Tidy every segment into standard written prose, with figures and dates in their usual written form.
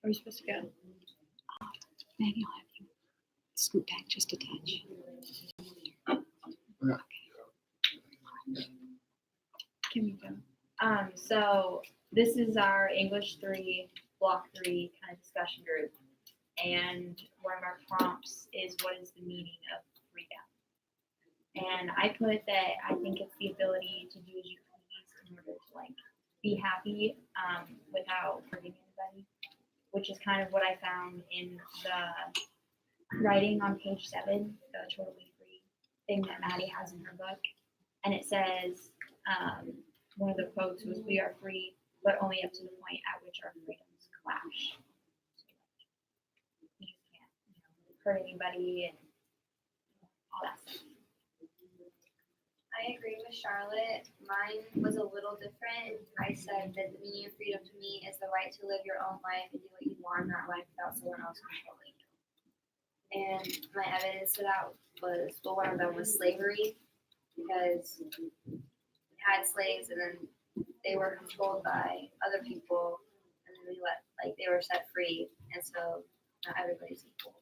we supposed to go? Maybe I'll have you scoot back just a touch. Okay. Can we go? So this is our English 3, Block 3 kind of discussion group. And one of our prompts is, what is the meaning of freedom? And I put that I think it's the ability to do as you please in order to like be happy without hurting anybody, which is kind of what I found in the writing on page 7, the totally free thing that Maddie has in her book. And it says, one of the quotes was, "We are free, but only up to the point at which our freedoms clash." So, like, you just can't, hurt anybody and all that stuff. I agree with Charlotte. Mine was a little different. I said that the meaning of freedom to me is the right to live your own life and do what you want in that life without someone else controlling you. And my evidence to that was, well, one of them was slavery, because we had slaves and then they were controlled by other people, and then they were set free, and so not everybody's equal.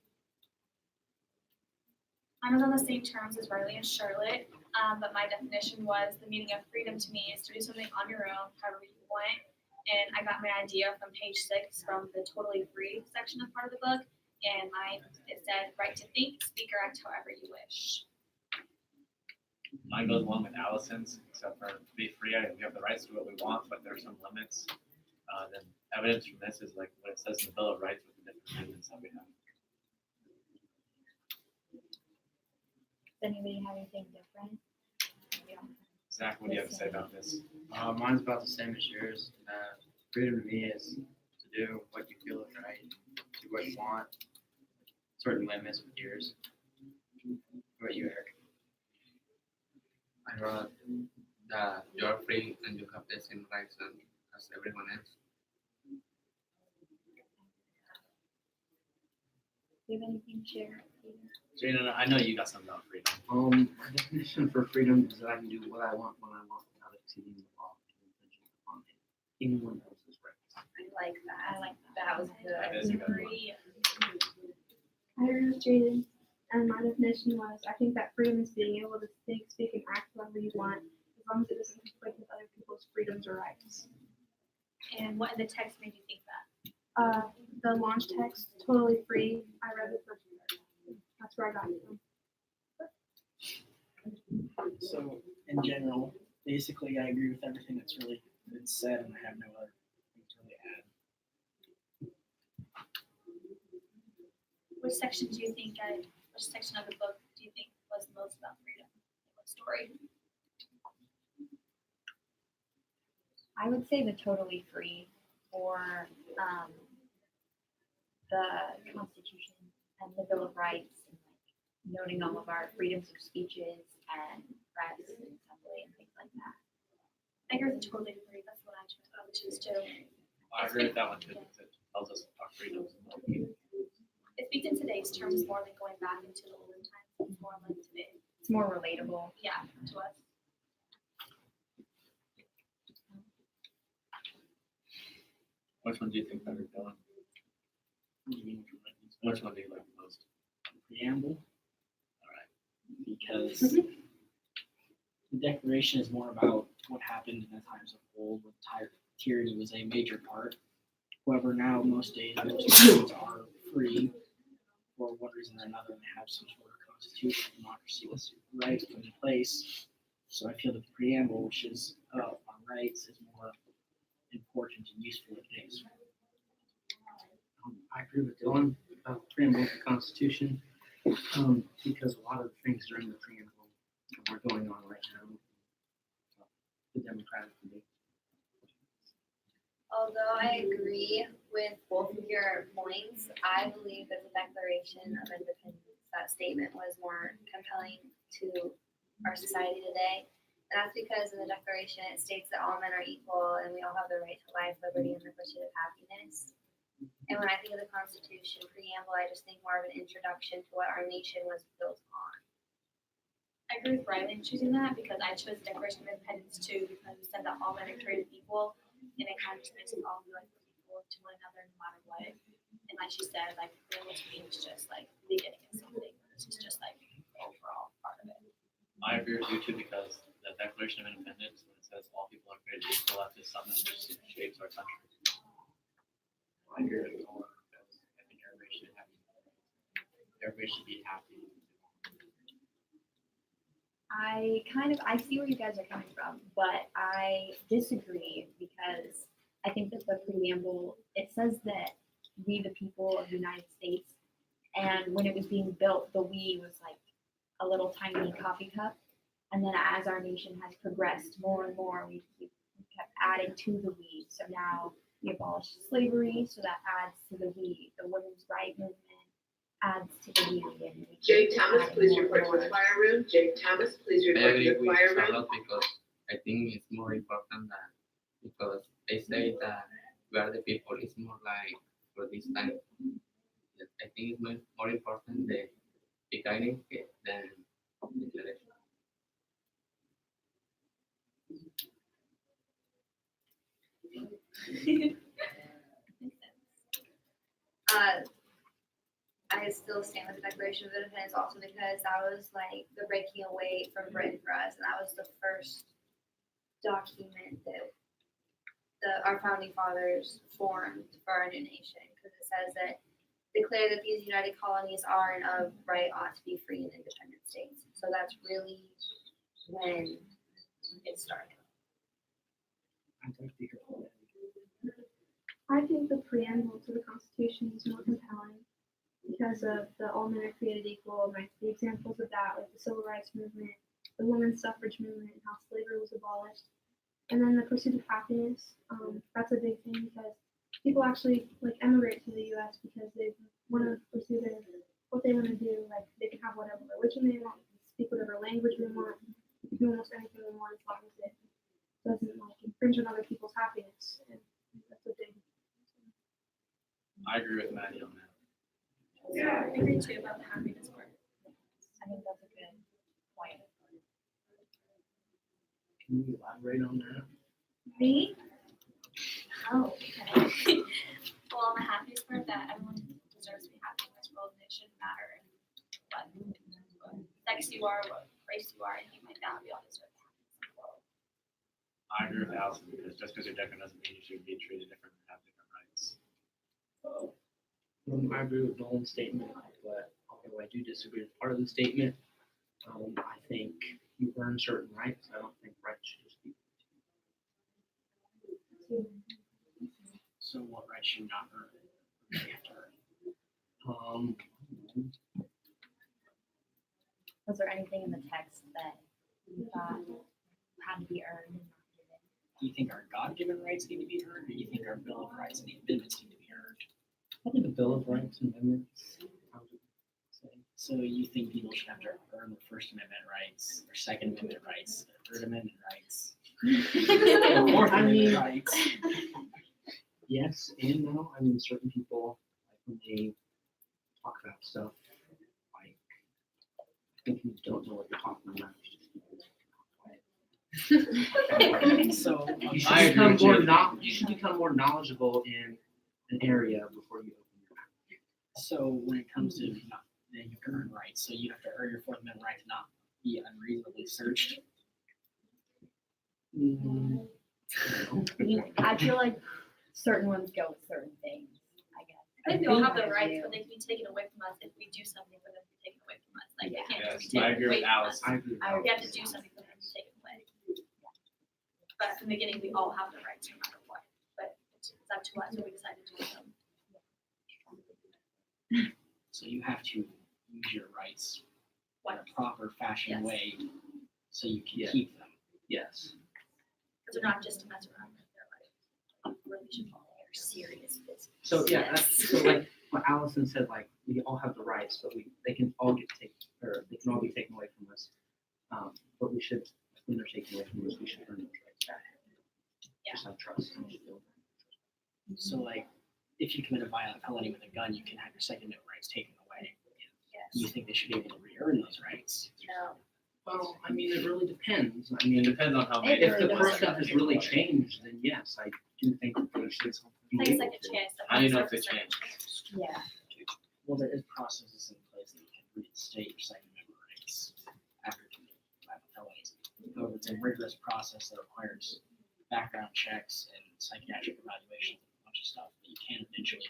I was on the same terms as Riley and Charlotte, but my definition was the meaning of freedom to me is to do something on your own, however you want. And I got my idea from page 6 from the totally free section of part of the book. And it said, right to think, speak, or act however you wish. Mine goes along with Allison's, except for to be free, we have the rights to do what we want, but there are some limits. Then evidence from this is like what it says in the Bill of Rights with the different amendments that we have. Does anybody have anything different? Zach, what do you have to say about this? Mine's about the same as yours. Freedom to me is to do what you feel is right, do what you want, certain limits with yours. What about you, Eric? I wrote that you're free and you have the same rights as everyone else. Do you have anything to share? Jane, I know you got something about freedom. My definition for freedom is that I can do what I want when I want without exceeding the law and infringing upon anyone else's rights. I like that. I like that. That was good. That is a good one. I agree with Jaden, and my definition was, I think that freedom is being able to think, speak, and act however you want, as long as it doesn't conflict with other people's freedoms or rights. And what in the text made you think that? The launch text, totally free. I read the first part. That's where I got it from. So, in general, basically, I agree with everything that's really been said, and I have no other thing to really add. Which section do you think which section of the book do you think was the most about freedom? What story? I would say the totally free, or the Constitution and the Bill of Rights, and like noting all of our freedoms of speeches and press and assembly and things like that. I agree with the totally free. That's what I would choose too. I agree with that one too, because it tells us our freedoms. It speaks in today's terms more than going back into the olden times. It's more like today. It's more relatable. Yeah, to us. Which one do you think better, Dylan? Which one do you like the most? Preamble, All right. because the Declaration is more about what happened in the times of old, when tyranny was a major part. However, now most days most citizens are free for one reason or another, and they have some sort of constitution, democracy with rights put in place. So I feel that the preamble, which is about our rights, is more important and useful in today's. I agree with Dylan about the preamble of the Constitution, because a lot of the things during the preamble are going on right now. The Democratic debate. Although I agree with both of your points, I believe that the Declaration of Independence, that statement was more compelling to our society today. And that's because in the Declaration it states that all men are equal and we all have the right to life, liberty, and the pursuit of happiness. And when I think of the Constitution preamble, I just think more of an introduction to what our nation was built on. I agree with Riley in choosing that because I chose the Declaration of Independence too, because it said that all men are created equal, and it kind of just makes us all feel like we're equal to one another no matter what. And like she said, like freedom to me is just like the beginning of something. This is just like the overall part of it. I agree with you too, because the Declaration of Independence, when it says all people are created equal, that is something that just shapes our country. I agree with all of it, because I think everybody should be happy. I see where you guys are coming from, but I disagree because I think that the preamble, it says that we the people of the United States, and when it was being built, the we was like a little tiny coffee cup. And then as our nation has progressed more and more, we kept adding to the we. So now we abolished slavery, so that adds to the we. The women's right movement adds to the we. And we Jake keep Thomas, adding please more and report to more. the choir room. Jake Thomas, please I report to agree the with choir room. Charlotte because I think it's more important that because they say that we are the people. It's more like for this time. I think it's more important the beginning than the declaration. I still stand with the Declaration of Independence also because that was like the breaking away from Britain for us, and that was the first document that our founding fathers formed for our new nation, because it says that declare that these united colonies are and of right ought to be free and independent states. So that's really when it started. I think the preamble to the Constitution is more compelling because of the all men are created equal, like the examples of that, like the Civil Rights Movement, the women's suffrage movement, and how slavery was abolished. And then the pursuit of happiness, that's a big thing because people actually like emigrate to the U.S. because they want to pursue what they want to do. Like they can have whatever religion they want, they can speak whatever language they want, they can do almost anything they want as long as it doesn't like infringe on other people's happiness. And that's a big. I agree with Maddie on that. Yeah, I agree too about the happiness part. I think that's a good point. Can you elaborate on that? Me? Oh, okay. Well, on the happiest part, that everyone deserves to be happy in this world, and it shouldn't matter what sex you are, what race you are, anything like that. We all deserve happiness in the world. I agree with Allison, because just because you're different doesn't mean you should be treated different and have different rights. I agree with Nolan's statement, but although I do disagree with part of the statement, I think you earn certain rights. I don't think rights should just be. So what rights should not earn? You have to earn. Was there anything in the text that you thought had to be earned and not given? Do you think our God-given rights need to be earned, or do you think our Bill of Rights and amendments need to be earned? Probably the Bill of Rights and Amendments. So you think people should have to earn the First Amendment rights, or Second Amendment rights, or Third Amendment rights, or Fourth Amendment rights? Yes and no. I mean, certain people, like when they talk about stuff, like I think you don't know what you're talking about. So you should become more knowledgeable in an area before you open your mouth. So when it comes to then you can earn rights, so you have to earn your Fourth Amendment right to not be unreasonably searched. I feel like certain ones go with certain things, I guess. I think we all have the rights, but they can be taken away from us if we do something for them to be taken away from us. Like they can't just be Yes, I taken agree away with from Alice. us. I agree. We have to do something for them to take it away. But from the beginning, we all have the rights no matter what. But it's up to us what we decide to do with them. So you have to use your rights in a proper fashion Yes. way, so you can Yeah. keep them. Yes. Because they're not just to mess around with their life. Really should follow their serious business. So yeah, that's so like what Allison said. Like we all have the rights, but they can all get taken, or they can all be taken away from us. But we should, when they're taken away from us, we should earn those rights back. Just have trust. So like, if you commit a violent felony with a gun, you can have your Second Amendment rights taken away. Do you think they should be able to re-earn those rights? No. Well, I mean, it really depends. I It mean, depends on how many. It If the really person has really changed, then yes, I do think that they should. be Like a able second to. chance. How do you know if they changed? Yeah. Well, there is processes in place that you can reinstate your Second Amendment rights after committing felonies. However, it's a rigorous process that requires background checks and psychiatric evaluations and a bunch of stuff, but you can eventually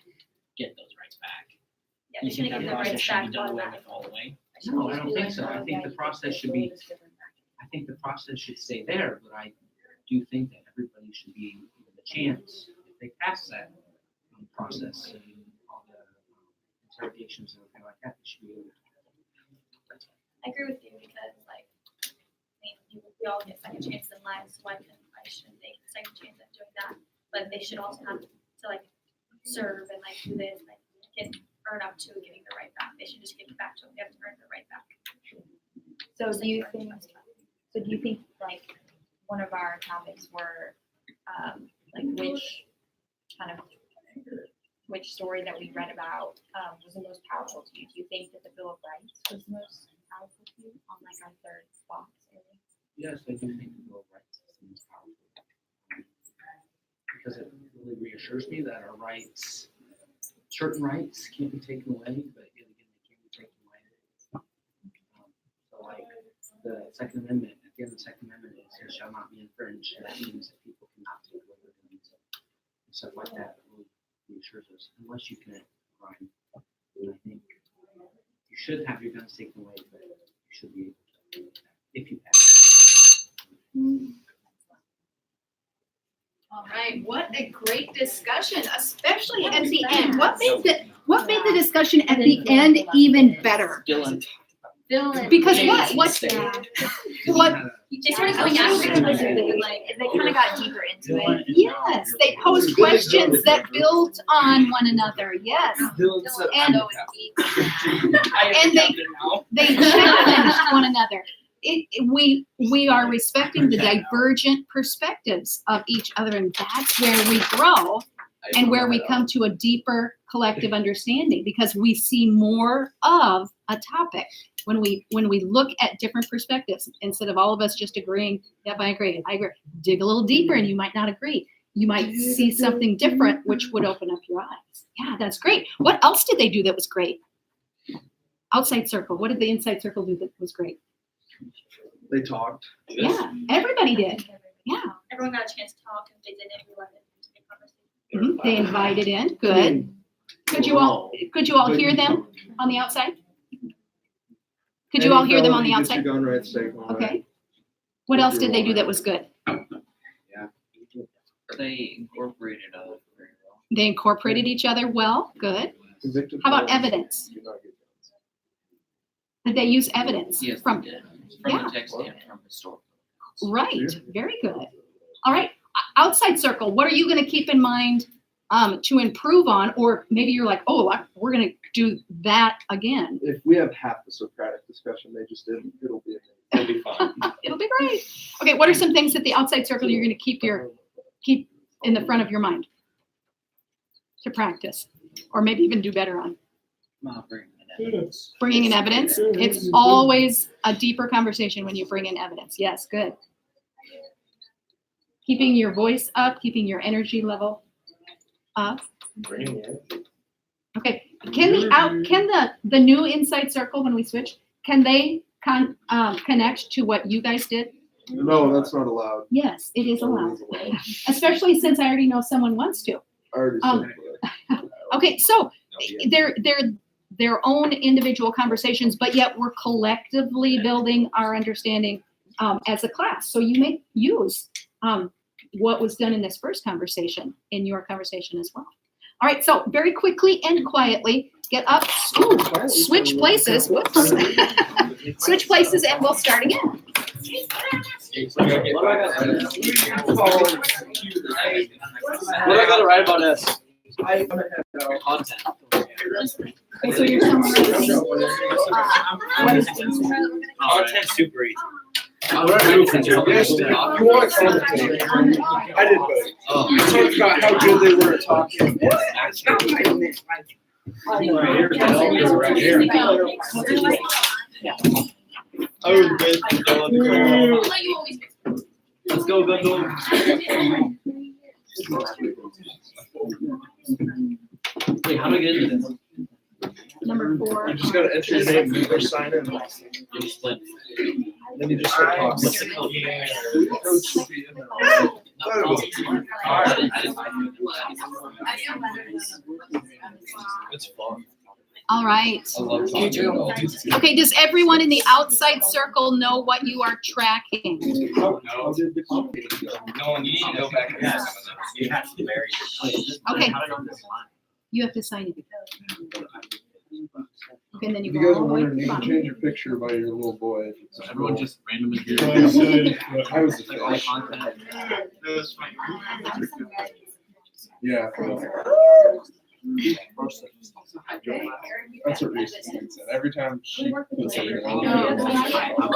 get those rights back. Yeah, You they think shouldn't that give the process rights should back be done away with automatically. all the way? No, I don't think so. I think the process should be, I think the process should stay there, but I do think that everybody should be given a chance, if they pass that process and all the interrogations and everything like that, they should be able to. I agree with you because like, we all get second chances in life, so why shouldn't they get a second chance at doing that? But they should also have to like serve and like do this, like earn up to getting the right back. They should just give it back to them. They have to earn the right back. So do you think like one of our topics were like which story that we read about was the most powerful to you? Do you think that the Bill of Rights was the most powerful to you on like our third box area? Yes, I do think the Bill of Rights is the most powerful. Because it really reassures me that our rights, certain rights can't be taken away, but yet again, they can't be taken away. So like the Second Amendment, at the end of the Second Amendment, it says shall not be infringed. That means that people cannot take away their guns and stuff like that. It really reassures us, unless you commit a crime. And I think you should have your guns taken away, but you should be able to if you pass. All right, what a great discussion, especially at the end. What made the discussion at the end even better? Dylan. Because what They started going after each other, they kind of got deeper into it. yes, they posed questions that built on one another, yes. And they challenged one another. We are respecting the divergent perspectives of each other, and that's where we grow and where we come to a deeper collective understanding, because we see more of a topic when we look at different perspectives instead of all of us just agreeing. Yep, I agree. Dig a little deeper, and you might not agree. You might see something different, which would open up your eyes. Yeah, that's great. What else did they do that was great? Outside circle. What did the inside circle do that was great? They talked. Yeah, everybody did. Yeah. Everyone got a chance to talk, and if they didn't, we let them into the conversation. They invited in. Good. Could you all hear them on the outside? Could you all hear them on the outside? Okay. What else did they do that was good? They incorporated others very well. They incorporated each other well. Good. How about evidence? Did they use evidence? Yes, From they did. From the text and from historical. Right. Very good. All right. Outside circle. What are you going to keep in mind to improve on, or maybe you're like, oh, we're going to do that again? If we have half the Socratic discussion they just did, it'll be fun. It'll be great. Okay. What are some things that the outside circle you're going to keep in the front of your mind to practice, or maybe even do better on? Bringing in evidence. It's always a deeper conversation when you bring in evidence. Yes, good. Keeping your voice up, keeping your energy level up. Okay. Can the new inside circle, when we switch, can they connect to what you guys did? No, that's not allowed. Yes, it is allowed. Especially since I already know someone wants to. Okay, so they're their own individual conversations, but yet we're collectively building our understanding as a class. So you may use what was done in this first conversation in your conversation as well. All right, so very quickly and quietly, get up, switch places, whoops. Switch places, and we'll start again. What do I gotta write about this? Content. Okay, so you're summarizing what is Content super easy. You want something. I did both. You talked about how good they were at talking. Let's go, Bundle. Wait, how do I get into this? Number 4. You just gotta enter your name, and push sign in. You split. Then you just start talking. What's the code? The code should be in there. It's fun. All right. I love talking. Okay, does everyone in the outside circle know what you are tracking? How did the computer go? No, you need to go back and ask. You have to marry your Okay. How do I know this line? You have to sign it. Okay, and then you If go you guys all are the way to wondering, the you can bottom. change your picture by your little boy. So everyone just randomly did I was a like all fish. content. Yeah. That's what Reese said. Every time she puts something on.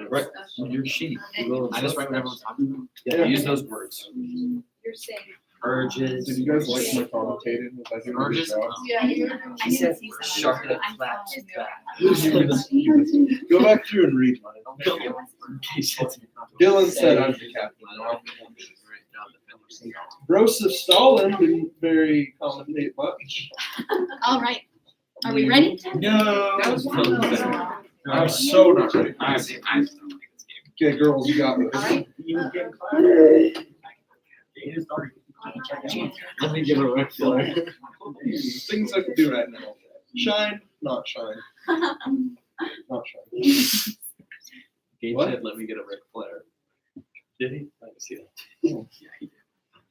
Right, your sheet. I just write what everyone's talking about. Yeah. Use those words. You're saying. Urges. Did you guys like my commentating? Was I doing a good Urges. job? He said, shark it up flat. Go back through and read mine. Dylan said I'm the captain. Joseph Stalin didn't very commentate much. All right. Are we ready? No. I'm so not ready. Okay, girls, you got this. Let me give a red flag. Things I can do right now. Shine, not shine. Not shine. Gabe What? said, let me get a Ric Flair. Did he? I didn't see that.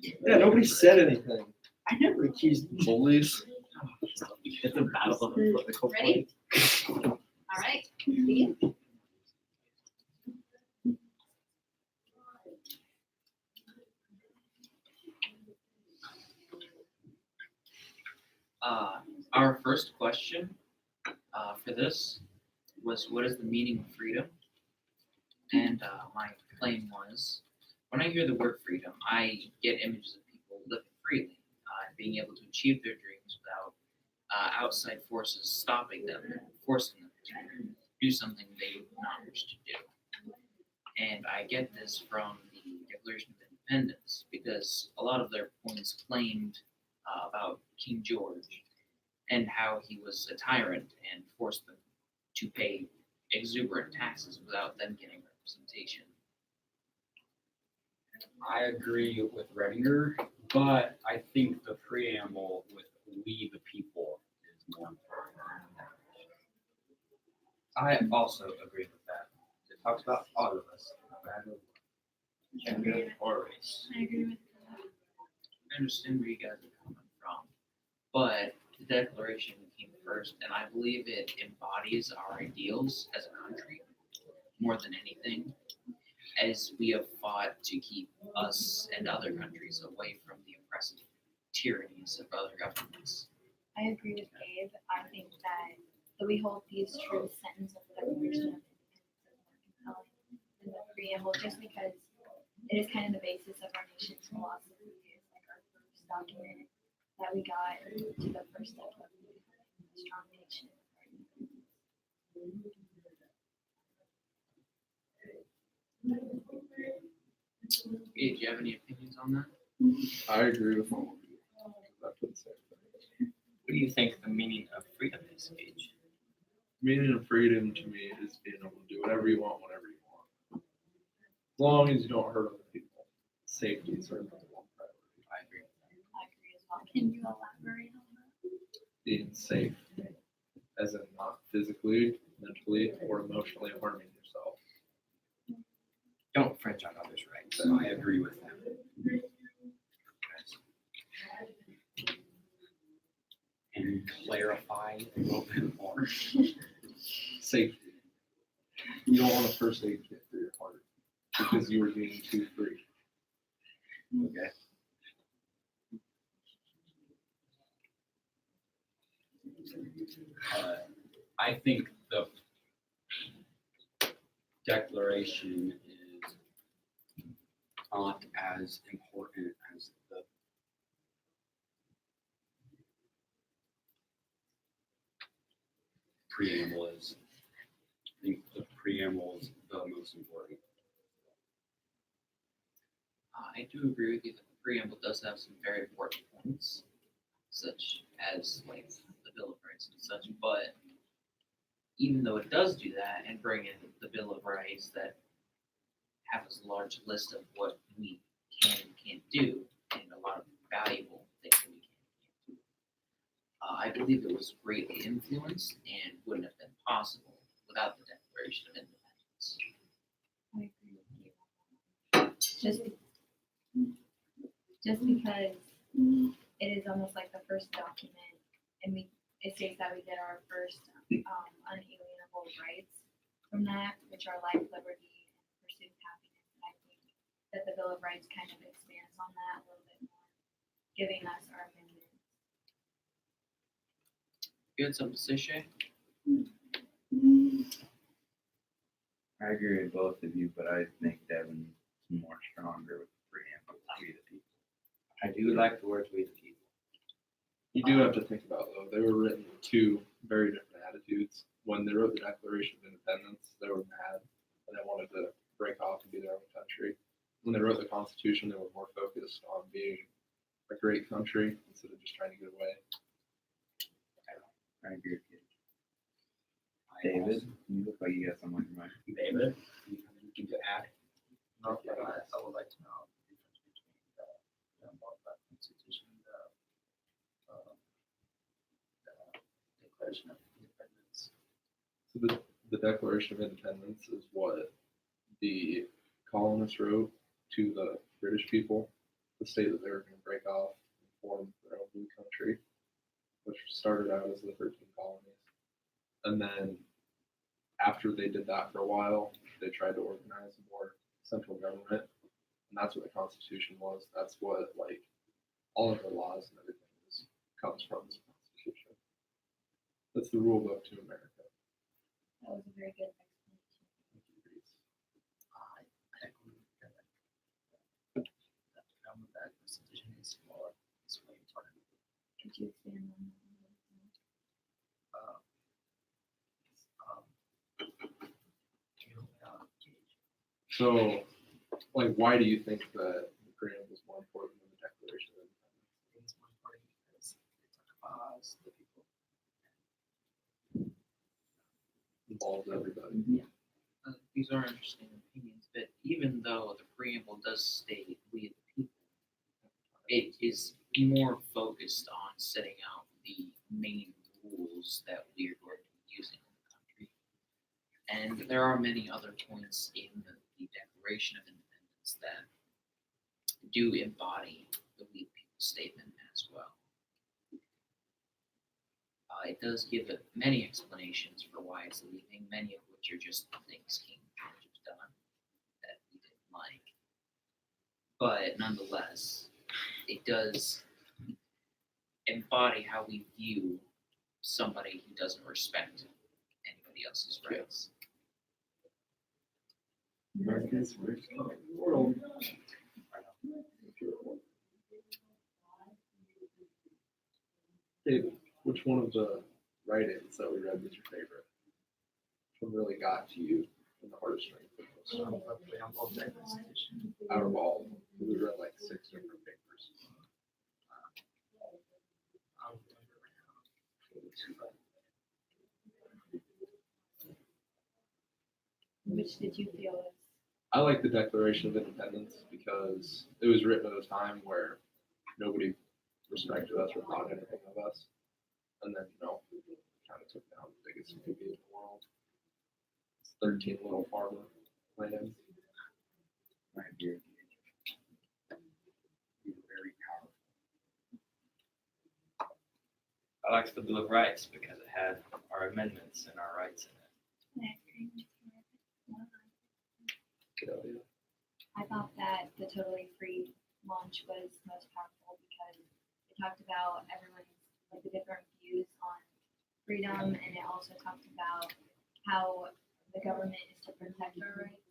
Yeah, nobody said anything. I never accused bullies. It's a battle of the political Ready? point. All right. Begin. Our first question for this was, what is the meaning of freedom? And my claim was, when I hear the word freedom, I get images of people living freely, being able to achieve their dreams without outside forces stopping them and forcing them to do something they would not wish to do. And I get this from the Declaration of Independence, because a lot of their points claimed about King George and how he was a tyrant and forced them to pay exuberant taxes without them getting representation. I agree with Redinger, but I think the preamble with "we the people" is more important. I also agree with that. It talks about all of us, no matter what, gender or race. I agree with I understand where you guys are coming from, but the Declaration came first, and I believe it embodies our ideals as a country more than anything, as we have fought to keep us and other countries away from the oppressive tyrannies of other governments. I agree with Gabe. I think that we hold these truth sentence of the Declaration of Independence as more compelling than the preamble, just because it is kind of the basis of our nation's philosophy. It's like our first document that we got to the first step of becoming a strong nation. Hey, do you have any opinions on that? I agree with all of you. That's what it said. What do you think the meaning of freedom is, Gage? Meaning of freedom to me is being able to do whatever you want, whenever you want. As long as you don't hurt other people. Safety is our number one priority. I agree. I agree as well. Can you elaborate on that? Being safe, as in not physically, mentally, or emotionally harming yourself. Don't infringe on others' rights, so I agree with them. And clarify a little bit more. Safety. You don't want a first aid kit for your heart because you were being too free. Okay. I think the Declaration is not as important as the preamble is. I think the preamble is the most important. I do agree with you that the preamble does have some very important points, such as like the Bill of Rights and such, but even though it does do that and bring in the Bill of Rights that have a large list of what we can and can't do and a lot of valuable things that we can and can't do, I believe it was greatly influenced and wouldn't have been possible without the Declaration of Independence. I agree with you. Just because it is almost like the first document, and it states that we get our first unalienable rights from that, which are life, liberty, and pursuit of happiness. And I think that the Bill of Rights kind of expands on that a little bit more, giving us our amendments. You had something to say, Shay? I agree with both of you, but I think Devin's more stronger with the preamble, we the people. I do like the words "we the people." You do have to think about though, they were written with two very different attitudes. When they wrote the Declaration of Independence, they were mad and they wanted to break off and be their own country. When they wrote the Constitution, they were more focused on being a great country instead of just trying to get away. I agree with you. David, you look like you got something on your mind. David, anything to add? No, but I would like to know the difference between the Constitution and the Declaration of Independence. So the Declaration of Independence is what the colonists wrote to the British people to state that they were going to break off and form their own new country, which started out as the 13 colonies. And then after they did that for a while, they tried to organize a more central government. And that's what the Constitution was. That's what, like, all of the laws and everything comes from this Constitution. That's the rule book to America. That was a very good explanation. I agree with that. That Constitution is more is way important. Could you expand on that? So, like, why do you think that the preamble is more important than the Declaration of Independence? I think it's more important because they talk about us, the people. Involves everybody. These are interesting opinions, but even though the preamble does state "we the people," it is more focused on setting out the main rules that we are going to be using in the country. And there are many other points in the Declaration of Independence that do embody the "we the people" statement as well. It does give it many explanations for why it's leaving, many of which are just things King George has done that we didn't like. But nonetheless, it does embody how we view somebody who doesn't respect anybody else's rights. America's richest country in the world. David, which one of the write-ins that we read was your favorite? Which one really got to you in the hardest strings? Out of all, of them, we read like 6 different papers. Which did you feel was? I like the Declaration of Independence because it was written at a time where nobody respected us or thought anything of us. And then, kind of took down the biggest movie in the world. It's 13 little farmer lands. I agree with you. You're very powerful. I liked the Bill of Rights because it had our amendments and our rights in it. I thought that the totally free launch was most powerful because it talked about everyone's like the different views on freedom, and it also talked about how the government is to protect our rights.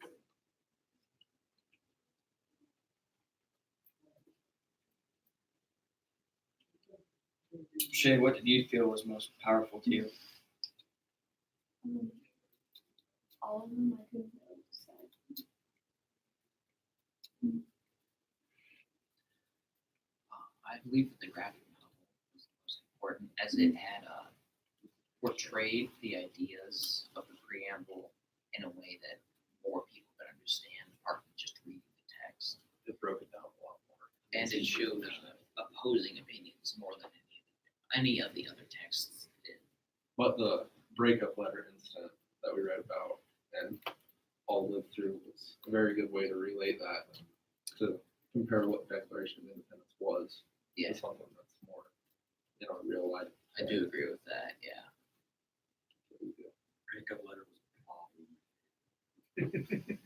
Shay, what did you feel was most powerful to you? All of them I could have said. I believe that the graphic novel was the most important, as it had portrayed the ideas of the preamble in a way that more people could understand, apart from just reading the text. It broke it down a lot more. And it showed opposing opinions more than any of the other texts did. But the breakup letter incident that we read about and all lived through was a very good way to relate that to compare what the Declaration of Independence was Yeah, to something that's more, real life. I do agree with that. Yeah. Breakup letter was awful.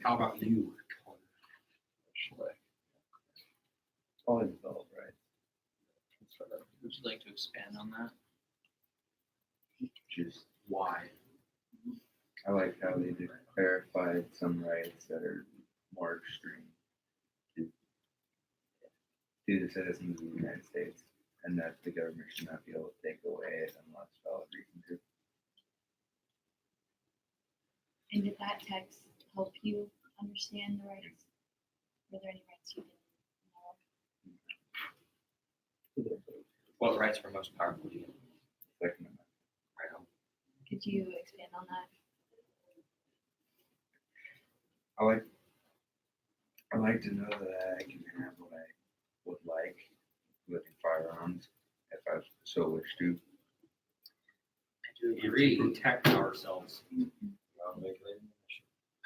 How about you, Connor? All the bill of rights. Would you like to expand on that? Just Why? I like how they clarified some rights that are more extreme to the citizens of the United States, and that the government should not be able to take away unless valid reason to. And did that text help you understand the rights? Were there any rights you didn't know? What rights were most powerful to you? Second Amendment. Right on. Could you expand on that? I like to know that I can have what I would like, including firearms, if I so wish to. I do And to agree. protect ourselves.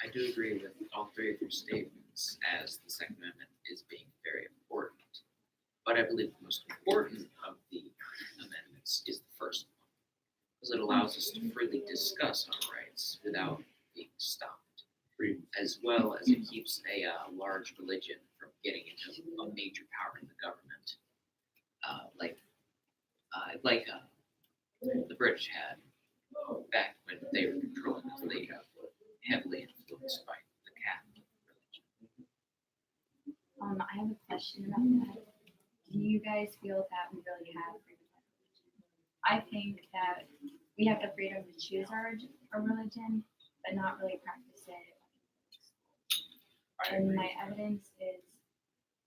I do agree with all three of your statements, as the Second Amendment is being very important. But I believe the most important of the amendments is the first one, because it allows us to freely discuss our rights without being stopped, as well as it keeps a large religion from getting into a major power in the government, like the British had back when they were controlling us. They heavily influenced by the Catholic religion. I have a question about that. Do you guys feel that we really have freedom of religion? I think that we have the freedom to choose our religion, but not really practice it. And my evidence is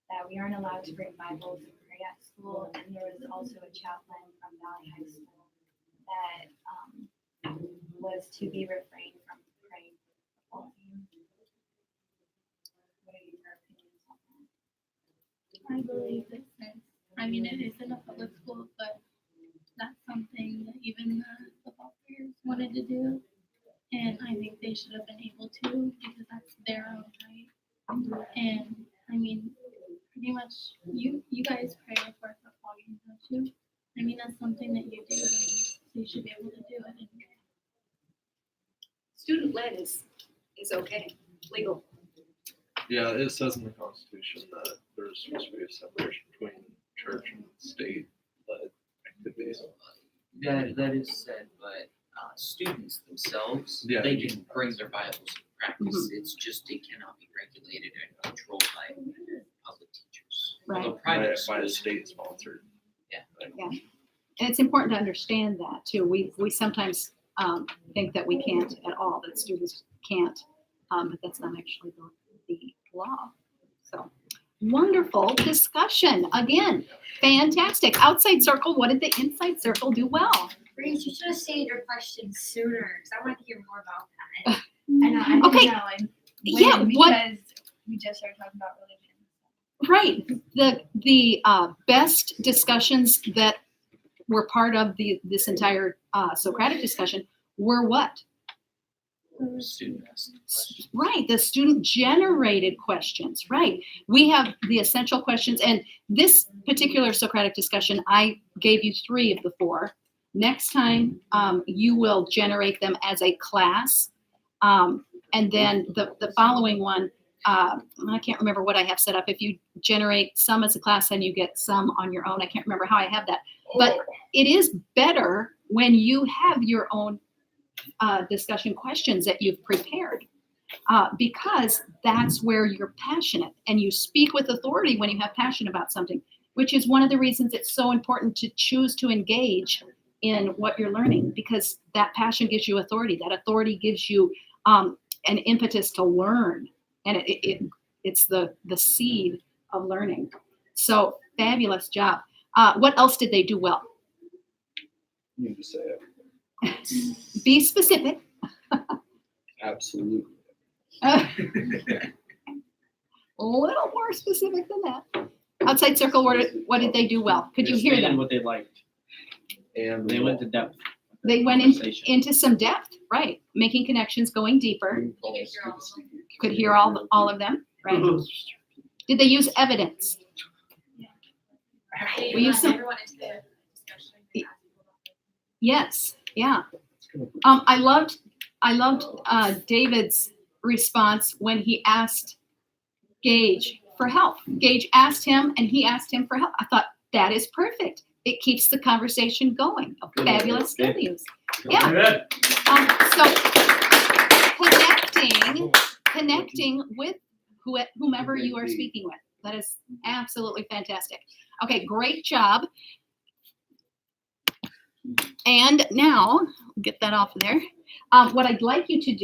that we aren't allowed to bring Bibles and pray at school, and there was also a chaplain from Valley High School that was to be refrained from praying for the football team. What are your opinions on that? I believe it since, I mean, it is in a public school, but that's something that even the football players wanted to do. And I think they should have been able to, because that's their own right. And I mean, pretty much you guys pray before football games, don't you? I mean, that's something that you do, and so you should be able to do it. And Student led is okay, legal. Yeah, it says in the Constitution that there's supposed to be a separation between church and state-led activities. That is said, but students themselves, Yeah, they you- can bring their Bibles to practice. It's just it cannot be regulated and controlled by public teachers. Right. Although By private a schools, state-sponsored. Yeah. And it's important to understand that too. We sometimes think that we can't at all, that students can't, but that's not actually the law. So wonderful discussion. Again, fantastic. Outside circle, what did the inside circle do well? Grace, you should have stated your question sooner, because I wanted to hear more about that. I know, I didn't Okay. know, and Yeah, when, what- because we just started talking about religion. Right. The best discussions that were part of this entire Socratic discussion were what? student asked questions. Right, the student generated questions, right. We have the essential questions, and this particular Socratic discussion, I gave you 3 of the 4. Next time, you will generate them as a class. And then the following one, I can't remember what I have set up. If you generate some as a class, then you get some on your own. I can't remember how I have that. But it is better when you have your own discussion questions that you've prepared, because that's where you're passionate and you speak with authority when you have passion about something, which is one of the reasons it's so important to choose to engage in what you're learning, because that passion gives you authority. That authority gives you an impetus to learn, and it's the seed of learning. So fabulous job. What else did they do well? You need to say it. Be specific. Absolutely. A little more specific than that. Outside circle, what did they do well? Could you hear Expanded them? what they liked. And They went to depth. They went into some depth, right? Making connections, going deeper. Could hear all of them, right? Did they use evidence? We use some. Everyone into the discussion. Yes, yeah. I loved David's response when he asked Gage for help. Gage asked him, and he asked him for help. I thought that is perfect. It keeps the conversation going. A fabulous skill use. Yeah. So connecting with whomever you are speaking with. That is absolutely fantastic. Okay, great job. And now, get that off of there. What I'd like you to do